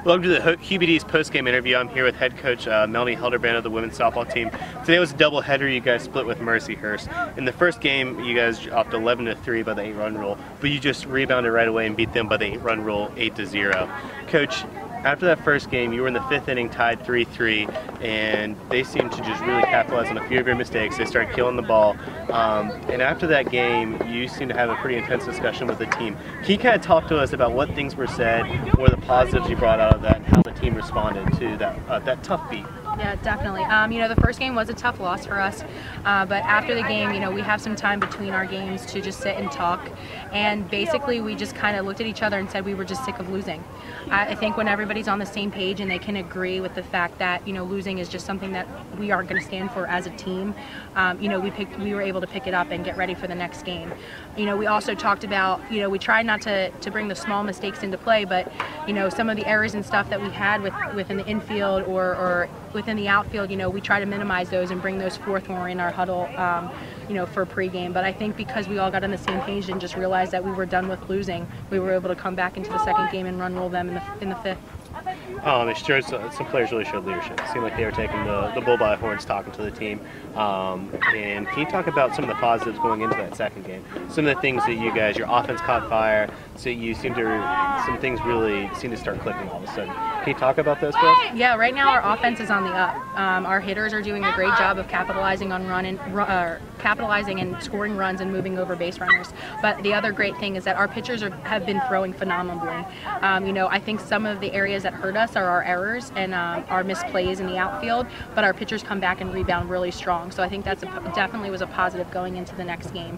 Welcome to the QBD's postgame interview. I'm here with head coach Melanie Helterbran of the women's softball team. Today was a doubleheader. You guys split with Mercyhurst. In the first game, you guys dropped 11-3 by the 8-run rule, but you just rebounded right away and beat them by the 8-run rule, 8-0. Coach, after that first game, you were in the 5th inning, tied 3-3, and they seemed to just really capitalize on a few of your mistakes. They started killing the ball, and after that game, you seemed to have a pretty intense discussion with the team. Can you kind of talk to us about what things were said, what were the positives you brought out of that, and how the team responded to that tough beat? Yeah, definitely. The first game was a tough loss for us, but after the game, we have some time between our games to just sit and talk, and basically we just kind of looked at each other and said we were just sick of losing. I think when everybody's on the same page and they can agree with the fact that losing is just something that we aren't going to stand for as a team, we were able to pick it up and get ready for the next game. We also talked about we tried not to bring the small mistakes into play, but some of the errors and stuff that we had within the infield or within the outfield, we try to minimize those and bring those forth when we're in our huddle, for pregame. But I think because we all got on the same page and just realized that we were done with losing, we were able to come back into the second game and run roll them in the 5th. It showed, some players really showed leadership. It seemed like they were taking the bull by the horns, talking to the team. And can you talk about some of the positives going into that second game? Some of the things that your offense caught fire, so some things really seem to start clicking all of a sudden. Can you talk about those for us? Yeah, right now our offense is on the up. Our hitters are doing a great job of capitalizing on capitalizing and scoring runs and moving over base runners. But the other great thing is that our pitchers have been throwing phenomenally. I think some of the areas that hurt us are our errors and our misplays in the outfield, but our pitchers come back and rebound really strong. So I think that's definitely was a positive going into the next game.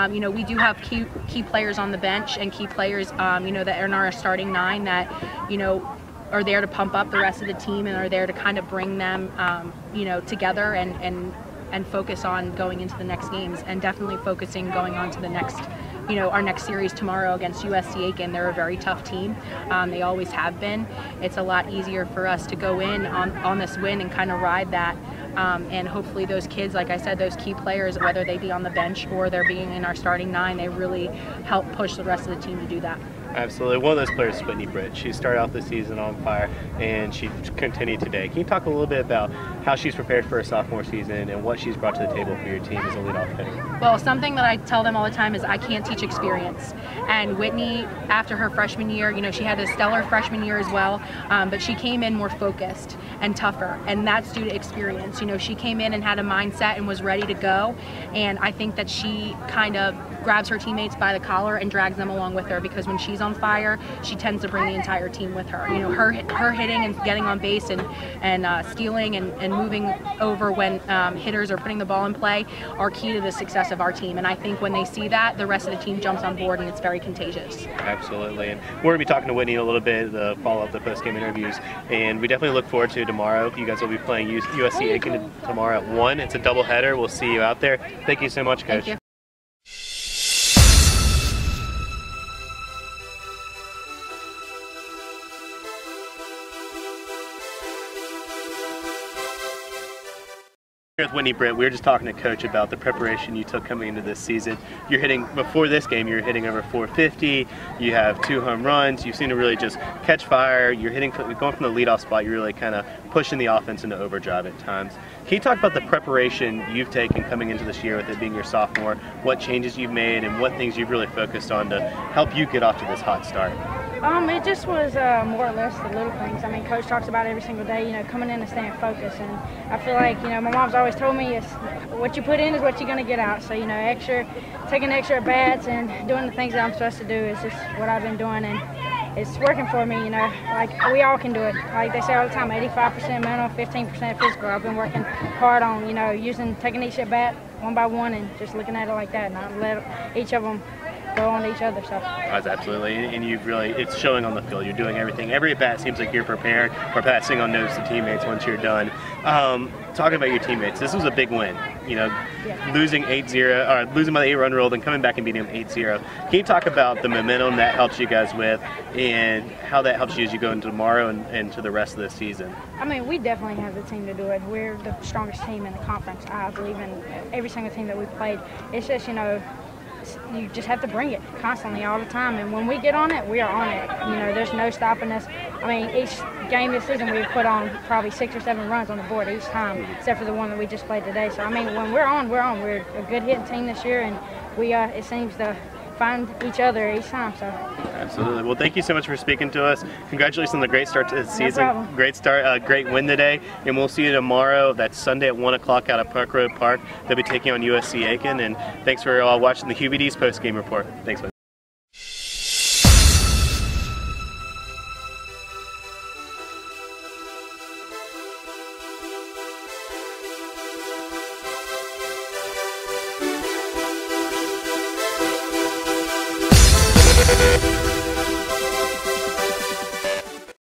We do have key players on the bench and key players, that are in our starting 9 that, are there to pump up the rest of the team and are there to kind of bring them, together and focus on going into the next games, and definitely focusing going on to the next, our next series tomorrow against USC Aiken. They're a very tough team. They always have been. It's a lot easier for us to go in on this win and kind of ride that. And hopefully those kids, like I said, those key players, whether they be on the bench or they're being in our starting 9, they really help push the rest of the team to do that. Absolutely. One of those players is Whitney, Britt. She started off the season on fire, and she continued today. Can you talk a little bit about how she's prepared for her sophomore season and what she's brought to the table for your team as a leadoff hitter? Well, something that I tell them all the time is I can't teach experience. And Whitney, after her freshman year, she had a stellar freshman year as well, but she came in more focused and tougher, and that's due to experience. She came in and had a mindset and was ready to go, and I think that she kind of grabs her teammates by the collar and drags them along with her, because when she's on fire, she tends to bring the entire team with her. Her hitting and getting on base and stealing and moving over when hitters are putting the ball in play are key to the success of our team. And I think when they see that, the rest of the team jumps on board, and it's very contagious. Absolutely. And we're going to be talking to Whitney a little bit, the follow-up, the post-game interviews, and we definitely look forward to tomorrow. You guys will be playing USC Aiken tomorrow at 1. It's a doubleheader. We'll see you out there. Thank you so much, Coach. Thank you. With Whitney, Britt, we were just talking to Coach about the preparation you took coming into this season. You're hitting, before this game, you're hitting over 450, you have 2 home runs, you seem to really just catch fire, you're going from the leadoff spot, you're really kind of pushing the offense into overdrive at times. Can you talk about the preparation you've taken coming into this year with it being your sophomore, what changes you've made and what things you've really focused on to help you get off to this hot start? It just was more or less the little things. Coach talks about every single day, coming in and staying focused. And I feel like, my mom's always told me what you put in is what you're going to get out. So, taking extra at bats and doing the things that I'm supposed to do is just what I've been doing. And it's working for me, like we all can do it. Like they say all the time, 85% mental, 15% physical. I've been working hard on, taking each at bat one by one and just looking at it like that, and not let each of them go on each other. So that's absolutely, and you've really, it's showing on the field. You're doing everything. Every at bat seems like you're prepared or passing on notes to teammates once you're done. Talking about your teammates, this was a big win. Losing 8-0, or losing by the 8-run rule, then coming back and beating them 8-0. Can you talk about the momentum that helps you guys with, and how that helps you as you go into tomorrow and to the rest of the season? We definitely have the team to do it. We're the strongest team in the conference. I believe in every single team that we've played. It's just, you just have to bring it constantly all the time. And when we get on it, we are on it. You know, there's no stopping us. I mean, each game this season we've put on probably 6 or 7 runs on the board each time, except for the one that we just played today. So I mean, when we're on, we're on. We're a good hitting team this year, and we it seems to find each other each time. So absolutely. Well, thank you so much for speaking to us. Congratulations on the great start to the season. No problem. Great start, great win today, and we'll see you tomorrow. That's Sunday at 1 o'clock out at Park Road Park. They'll be taking on USC Aiken, and thanks for watching the QBD's post-game report. Thanks, buddy.